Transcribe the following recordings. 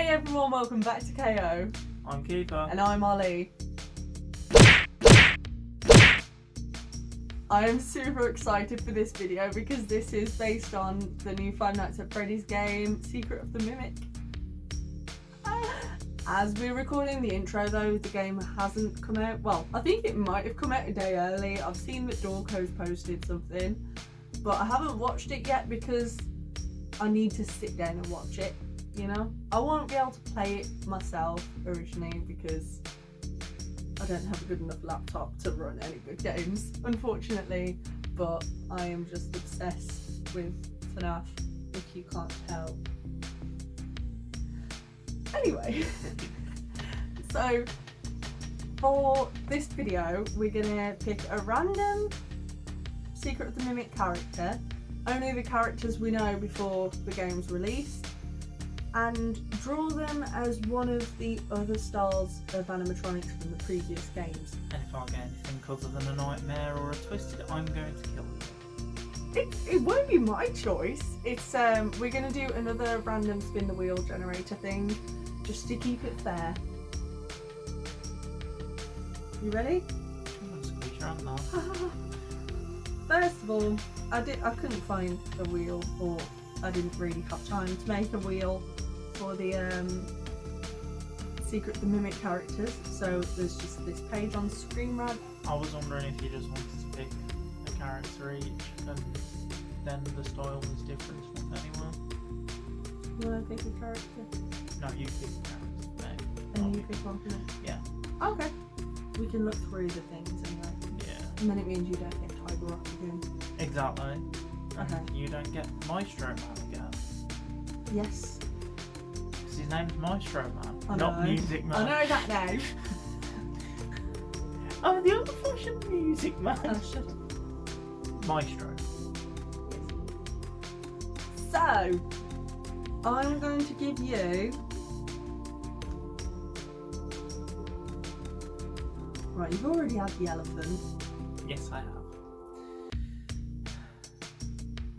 Hey everyone, welcome back to KO. I'm Kiefer. And I'm Ollie. I am super excited for this video because this is based on the new Five Nights at Freddy's game, Secret of the Mimic. As we're recording the intro though, the game hasn't come out. Well, I think it might have come out a day early. I've seen that Dorco's posted something, but I haven't watched it yet because I need to sit down and watch it, you know? I won't be able to play it myself originally because I don't have a good enough laptop to run any good games, unfortunately, but I am just obsessed with FNAF, if you can't tell. Anyway, so for this video, we're gonna pick a random Secret of the Mimic character, only the characters we know before the game's released, and draw them as one of the other stars of animatronics from the previous games. And if I get anything other than a nightmare or a twisted, I'm going to kill you. It won't be my choice. It's we're gonna do another random spin the wheel generator thing, just to keep it fair. You ready? I'm going to squeeze your hand now. First of all, I couldn't find a wheel, or I didn't really have time to make a wheel for the Secret of the Mimic characters, so there's just this page on screen rad. I was wondering if you just wanted to pick a character each and then the style was different from anyone. You want to pick a character? No, you pick a character for me. And you pick one for me? Yeah. Okay. We can look through the things anyway. Yeah. And then it means you don't get Tiger Rock again. Exactly. Okay. And you don't get Maestro Man again. Yes. Because his name's Maestro Man, I not know. Music Man. I know that now. Oh, the old-fashioned Music Man. Oh, shut up. Maestro. So, I'm going to give you... Right, you've already had the elephant. Yes, I have.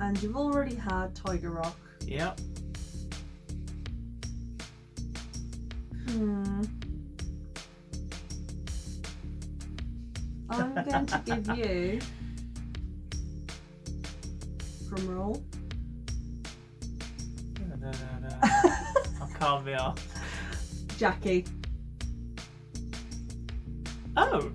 And you've already had Tiger Rock. Yep. I'm going to give you... Drum roll. I can't be asked. Jackie. Oh!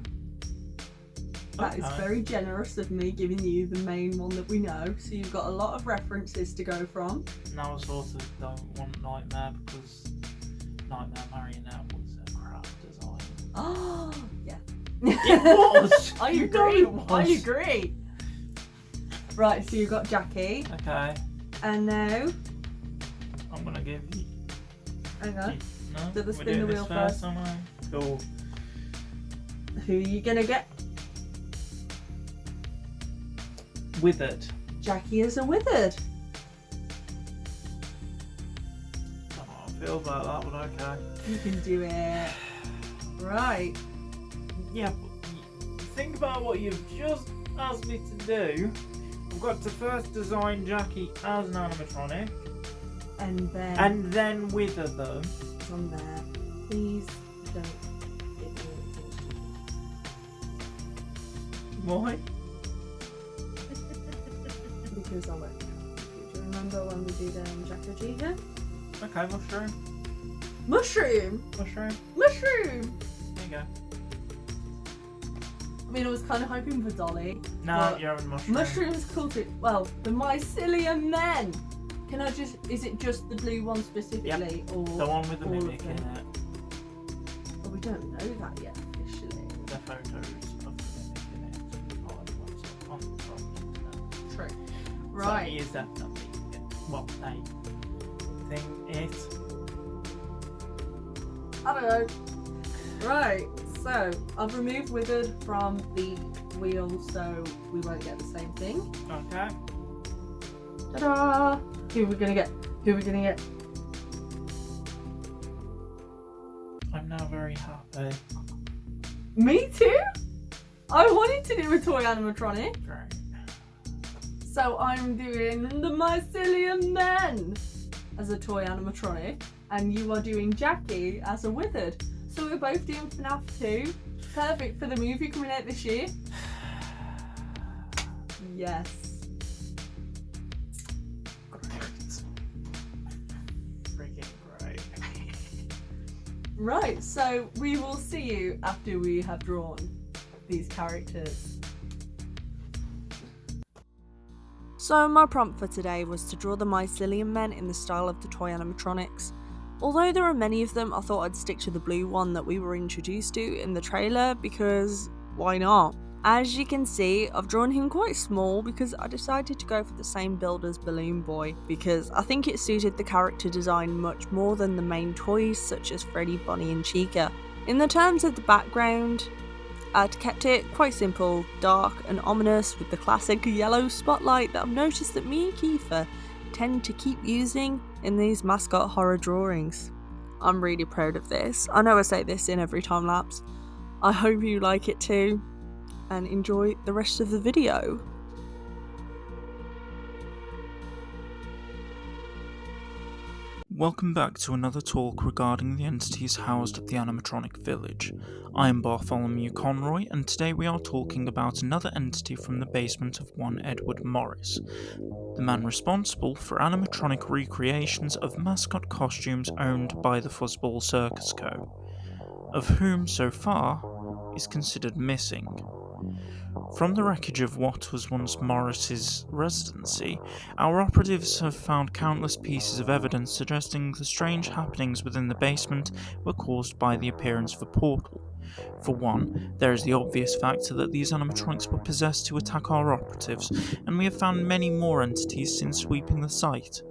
That is Okay. very generous of me giving you the main one that we know, so you've got a lot of references to go from. Now I sort of don't want Nightmare because Nightmare Marionette was a crap design. Oh, yeah. It was! I You know agree. it was. I agree. Right, so you've got Jackie, Okay, and now, I'm gonna give you... hang on, No? Do the We're spin doing the this wheel first, first. am I? Cool. who are you gonna get? Withered. Jackie is a withered. I don't know how I feel about that, but okay. You can do it. Right. Yeah, but think about what you've just asked me to do. I've got to first design Jackie as an animatronic, And then wither them. from there, please don't get me anything Why? stupid. Because I won't. Do you remember when we did Jackie here? Okay, mushroom. Mushroom! Mushroom. Mushroom! There you go. I mean, I was kind of hoping for Dolly. No, but you're having mushroom. Mushroom's cool too. Well, the mycelium men! Can I just... Is it just the blue one specifically? Or The one with the all of mimic in them? it. Well, we don't know that yet officially. The photos of the mimic in it. On the internet. True. So Right. he is definitely what they think it. I don't know. Right, so I've removed withered from the wheel so we won't get the same thing. Okay. Ta-da! Who are we gonna get? Who are we gonna get? I'm now very happy. Me too? I wanted to do a toy animatronic. Great. So I'm doing the Mycelium Men as a toy animatronic. and you are doing Jackie as a wizard. So we're both doing FNAF 2. Perfect for the movie coming out this year. Yes. Great. Freaking great. Right, so we will see you after we have drawn these characters. So my prompt for today was to draw the Mycelium men in the style of the toy animatronics. Although there are many of them, I thought I'd stick to the blue one that we were introduced to in the trailer because why not? As you can see, I've drawn him quite small because I decided to go for the same build as Balloon Boy because I think it suited the character design much more than the main toys such as Freddy, Bonnie and Chica. In the terms of the background, I'd kept it quite simple, dark and ominous with the classic yellow spotlight that I've noticed that me and Kiefer tend to keep using in these mascot horror drawings. I'm really proud of this. I know I say this in every time lapse. I hope you like it too and enjoy the rest of the video. Welcome back to another talk regarding the entities housed at the animatronic village. I am Bartholomew Conroy, and today we are talking about another entity from the basement of one Edward Morris, the man responsible for animatronic recreations of mascot costumes owned by the Fuzzball Circus Co., of whom so far is considered missing. From the wreckage of what was once Morris's residency, our operatives have found countless pieces of evidence suggesting the strange happenings within the basement were caused by the appearance of a portal. For one, there is the obvious factor that these animatronics were possessed to attack our operatives, and we have found many more entities since sweeping the site.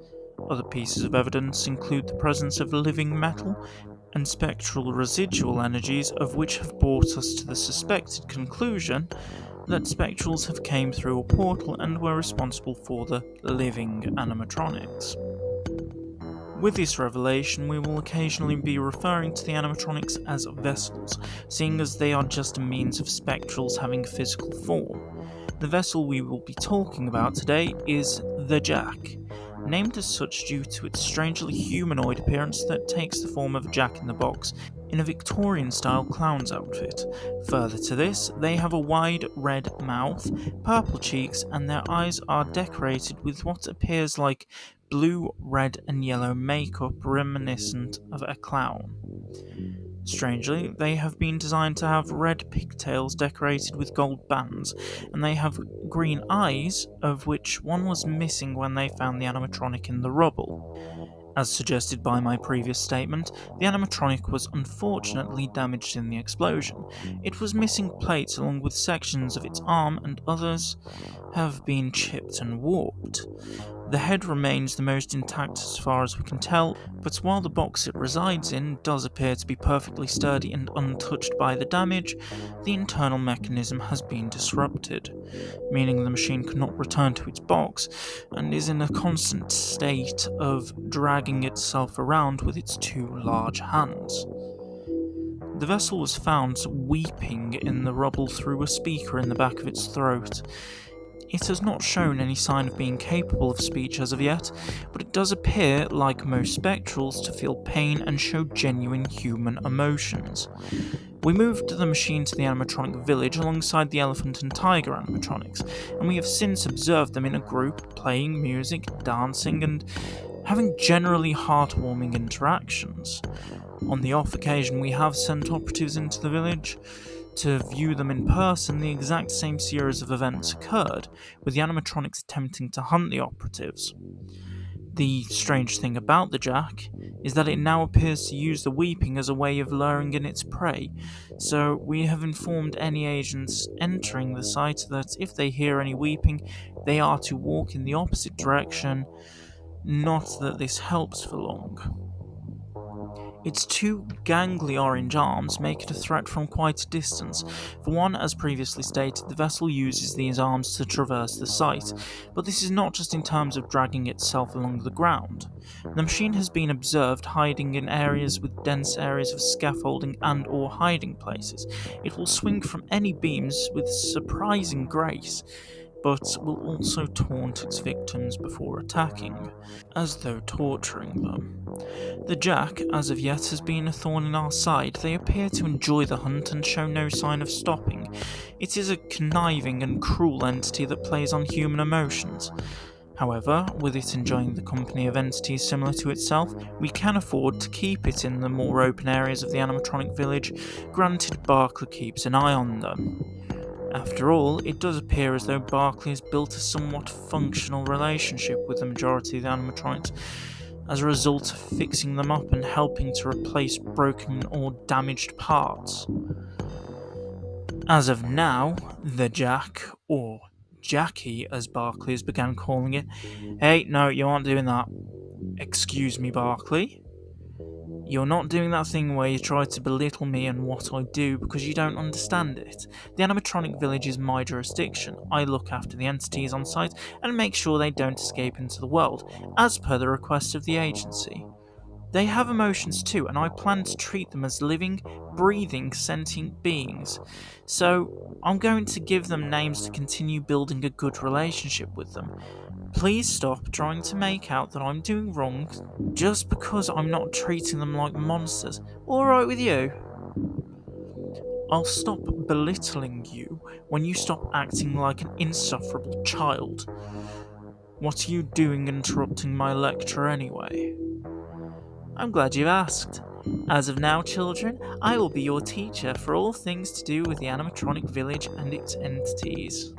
Other pieces of evidence include the presence of living metal and spectral residual energies, of which have brought us to the suspected conclusion that spectrals have came through a portal and were responsible for the living animatronics. With this revelation, we will occasionally be referring to the animatronics as vessels, seeing as they are just a means of spectrals having physical form. The vessel we will be talking about today is the Jack, named as such due to its strangely humanoid appearance that takes the form of a Jack-in-the-Box in a Victorian-style clown's outfit. Further to this, they have a wide red mouth, purple cheeks, and their eyes are decorated with what appears like blue, red, and yellow makeup reminiscent of a clown. Strangely, they have been designed to have red pigtails decorated with gold bands, and they have green eyes, of which one was missing when they found the animatronic in the rubble. As suggested by my previous statement, the animatronic was unfortunately damaged in the explosion. It was missing plates along with sections of its arm, and others have been chipped and warped. The head remains the most intact as far as we can tell, but while the box it resides in does appear to be perfectly sturdy and untouched by the damage, the internal mechanism has been disrupted, meaning the machine cannot return to its box and is in a constant state of dragging itself around with its two large hands. The vessel was found weeping in the rubble through a speaker in the back of its throat. It has not shown any sign of being capable of speech as of yet, but it does appear, like most spectrals, to feel pain and show genuine human emotions. We moved the machine to the animatronic village alongside the elephant and tiger animatronics, and we have since observed them in a group, playing music, dancing, and having generally heartwarming interactions. On the off occasion we have sent operatives into the village to view them in person, the exact same series of events occurred, with the animatronics attempting to hunt the operatives. The strange thing about the Jack is that it now appears to use the weeping as a way of luring in its prey, so we have informed any agents entering the site that if they hear any weeping, they are to walk in the opposite direction, not that this helps for long. Its two gangly orange arms make it a threat from quite a distance. For one, as previously stated, the vessel uses these arms to traverse the site, but this is not just in terms of dragging itself along the ground. The machine has been observed hiding in areas with dense areas of scaffolding and or hiding places. It will swing from any beams with surprising grace, but will also taunt its victims before attacking, as though torturing them. The Jack, as of yet, has been a thorn in our side. They appear to enjoy the hunt and show no sign of stopping. It is a conniving and cruel entity that plays on human emotions. However, with it enjoying the company of entities similar to itself, we can afford to keep it in the more open areas of the animatronic village, granted Barkley keeps an eye on them. After all, it does appear as though Barkley has built a somewhat functional relationship with the majority of the animatronics as a result of fixing them up and helping to replace broken or damaged parts. As of now, the Jack, or Jackie as Barkley has begun calling it. Hey, no, you aren't doing that. Excuse me, Barkley. You're not doing that thing where you try to belittle me and what I do because you don't understand it. The animatronic village is my jurisdiction. I look after the entities on site and make sure they don't escape into the world, as per the request of the agency. They have emotions too, and I plan to treat them as living, breathing, sentient beings. So, I'm going to give them names to continue building a good relationship with them. Please stop trying to make out that I'm doing wrong just because I'm not treating them like monsters. Alright with you? I'll stop belittling you when you stop acting like an insufferable child. What are you doing interrupting my lecture anyway? I'm glad you asked. As of now, children, I will be your teacher for all things to do with the animatronic village and its entities.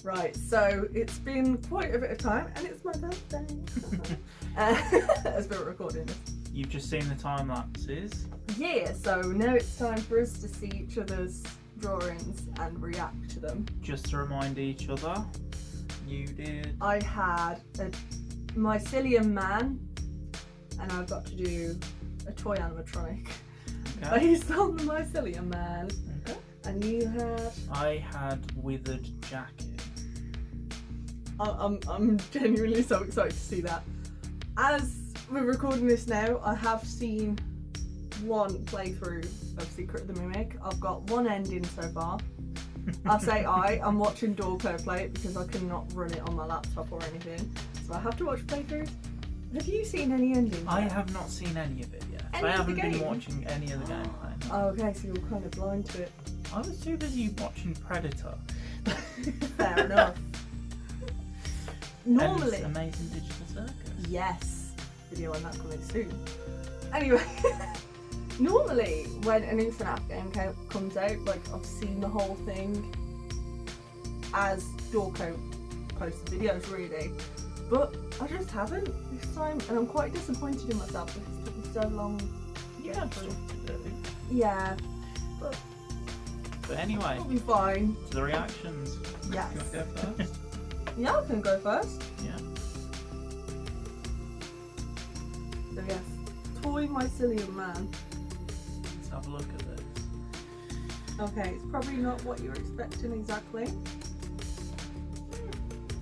Right, so it's been quite a bit of time, and it's my birthday. As we're recording this. You've just seen the time lapses. Yeah, so now it's time for us to see each other's drawings and react to them. Just to remind each other, you did. I had a mycelium man, and I've got to do a toy animatronic based on the mycelium man. Okay. And you had. I had withered jacket. I'm genuinely so excited to see that. As we're recording this now, I have seen one playthrough of Secret of the Mimic. I've got one ending so far. I say I'm watching Dorco play it because I cannot run it on my laptop or anything. So I have to watch playthroughs. Have you seen any endings? I have not seen any of it yet. I haven't been watching any of the gameplay. Oh, okay, so you're kind of blind to it. I was too busy watching Predator. Fair enough. Normally. And Amazing Digital Circus. Yes. Video on that coming soon. Anyway. Normally, when a new FNAF game comes out, like, I've seen the whole thing as Dorco posts videos, really. But I just haven't this time, and I'm quite disappointed in myself because it took me so long to You get have through. stuff to do. Yeah, But anyway, it'll be fine. to the reactions. Yes. Do you want to go first? Yeah, I can go first. Yeah. So yes, Toy Mycelium Man. Let's have a look at this. Okay, it's probably not what you're expecting exactly.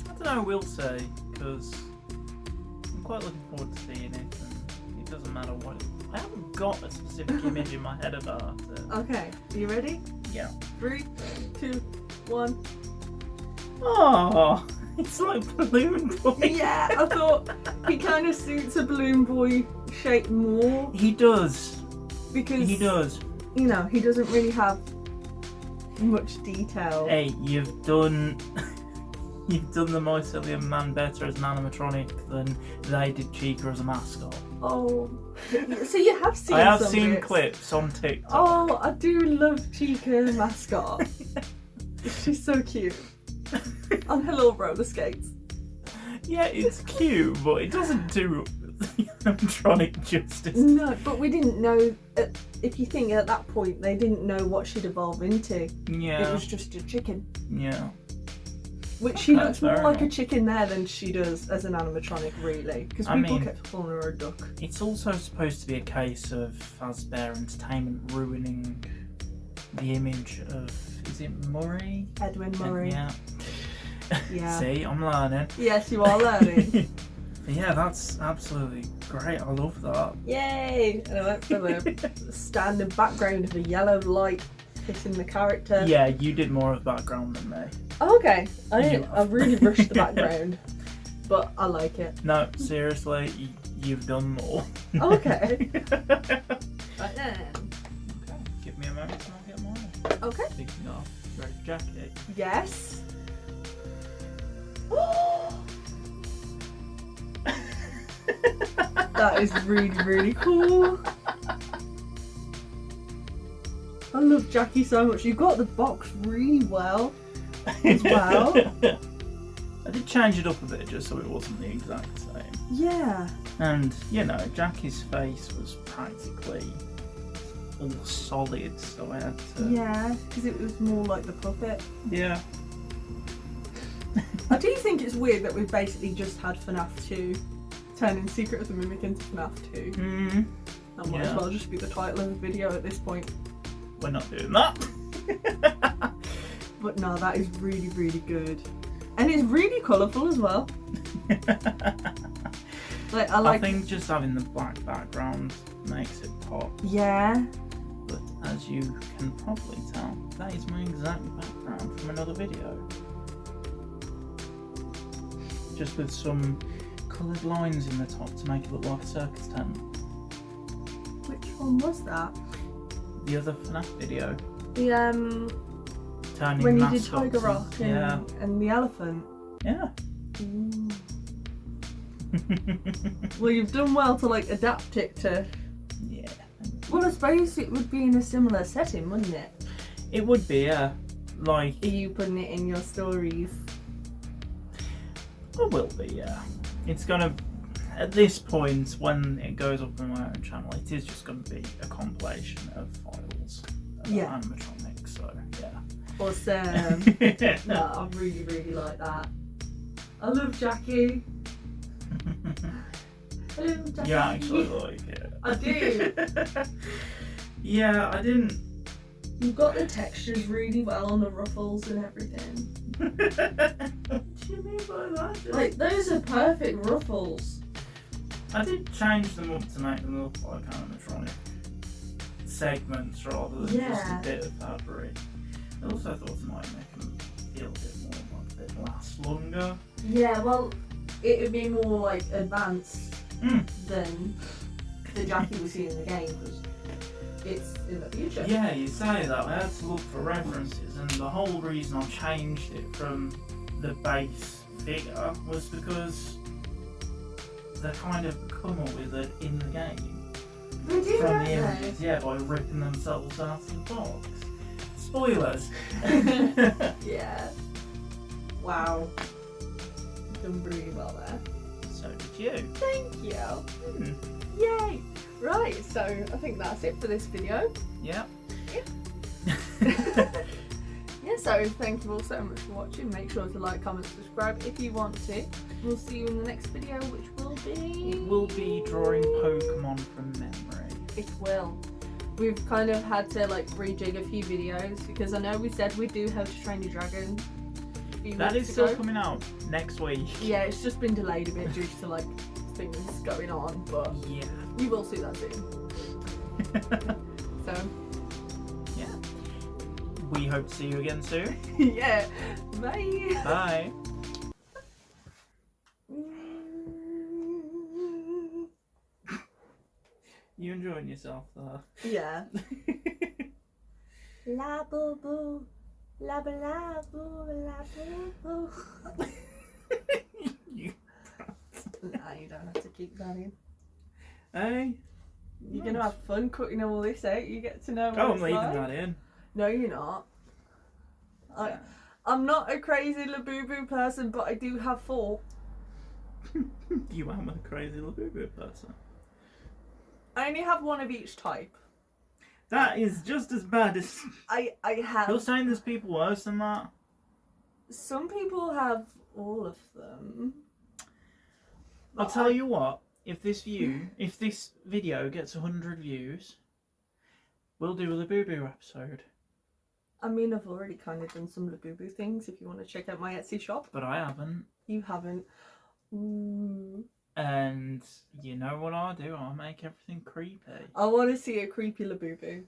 I don't know, we'll say, because I'm quite looking forward to seeing it, and it doesn't matter what. I haven't got a specific image in my head about it. Okay, are you ready? Yeah. 3, 2, 1. Oh, it's like Balloon Boy. Yeah, I thought he kind of suits a Balloon Boy shape more He does. because He does. you know, he doesn't really have much detail. Hey, you've done the Mycelium Man better as an animatronic than they did Chica as a mascot. Oh, so you have seen I have some seen bits. clips on TikTok. Oh, I do love Chica mascot. She's so cute. On her little roller skates. Yeah, it's cute, but it doesn't do the animatronic justice. No, but we didn't know. If you think at that point, they didn't know what she'd evolve into. Yeah. It was just a chicken. Yeah. Which she Okay, looks more fair like a enough. chicken there than she does as an animatronic, really. Because I people mean- kept calling her a duck. It's also supposed to be a case of Fazbear Entertainment ruining the image of, is it Murray? Edwin Murray. Yeah. Yeah. See, I'm learning. Yes, you are learning. Yeah, that's absolutely great. I love that. Yay! And I went for the standard background of a yellow light hitting the character. Yeah, you did more of background than me. Oh, okay. I really rushed the background, but I like it. No, seriously, you've done more. Okay. Right then. Okay, give me a moment and I'll get mine. Okay. Speaking of red jacket. Yes. That is really, really cool. I love Jackie so much. You got the box really well as well. I did change it up a bit just so it wasn't the exact same. Yeah. And, you know, Jackie's face was practically all solid, so I had to... Yeah, because it was more like the puppet. Yeah. I do think it's weird that we've basically just had FNAF 2 turning Secret of the Mimic into FNAF 2. Mm-hmm. That might as well just be the title of the video at this point. We're not doing that. But no, that is really, really good. And it's really colourful as well. Like, I think just having the black background makes it pop. Yeah. But as you can probably tell, that is my exact background from another video. Just with some coloured lines in the top to make it look like a circus tent. Which one was that? The other FNAF video. The Turning when you did mascots Tiger Rock and the elephant. Yeah. Ooh. Well, you've done well to like adapt it to. Yeah. Well, I suppose it would be in a similar setting, wouldn't it? It would be, yeah. Like. Are you putting it in your stories? It will be, yeah. It's gonna. At this point, when it goes up on my own channel, it is just going to be a compilation of files of animatronics, so yeah. Awesome. No, I really, really like that. I love Jackie. I love Jackie. You actually like it. I do. Yeah, I didn't. You've got the textures really well on the ruffles and everything. What do you mean by that? Like, those are perfect ruffles. I did change them up to make them look like animatronic segments rather than just a bit of fabric. I also thought it might make them feel a bit more like they last longer. Yeah, well, it would be more like advanced than the Jackie we see in the game because it's in the future. Yeah, you say that. I had to look for references, and the whole reason I changed it from the base figure was because they kind of come up with it in the game. They do, from don't the they? images, yeah, by ripping themselves out of the box. Spoilers! Yeah. Wow. You've done really well there. So did you. Thank you. Yay! Right, so I think that's it for this video. Yeah. Yeah, so thank you all so much for watching. Make sure to like, comment, subscribe if you want to. We'll see you in the next video, which will be... It will be drawing Pokemon from memory. It will. We've kind of had to like rejig a few videos because I know we said we do How to Train Your Dragon. That is still coming out next week. Yeah, it's just been delayed a bit due to like things going on, but yeah, you will see that soon. So, yeah. We hope to see you again soon. yeah. Bye. Bye. You enjoying yourself there? Yeah. La boo boo, la ba la boo, la boo boo. Nah, you don't have to keep that in. Hey? You're gonna have fun cutting all this out. You get to know what Oh, I'm it's leaving like. that in. No, you're not. I'm not a crazy Labubu person, but I do have 4. You am a crazy Labubu person. I only have 1 of each type. That is just as bad as... I have... You're saying there's people worse than that? Some people have all of them. I'll tell you what, if this video gets 100 views, we'll do a Labubu episode. I mean, I've already kind of done some Labubu things if you want to check out my Etsy shop. But I haven't. You haven't. Ooh. And you know what I'll do? I'll make everything creepy. I want to see a creepy Labubu.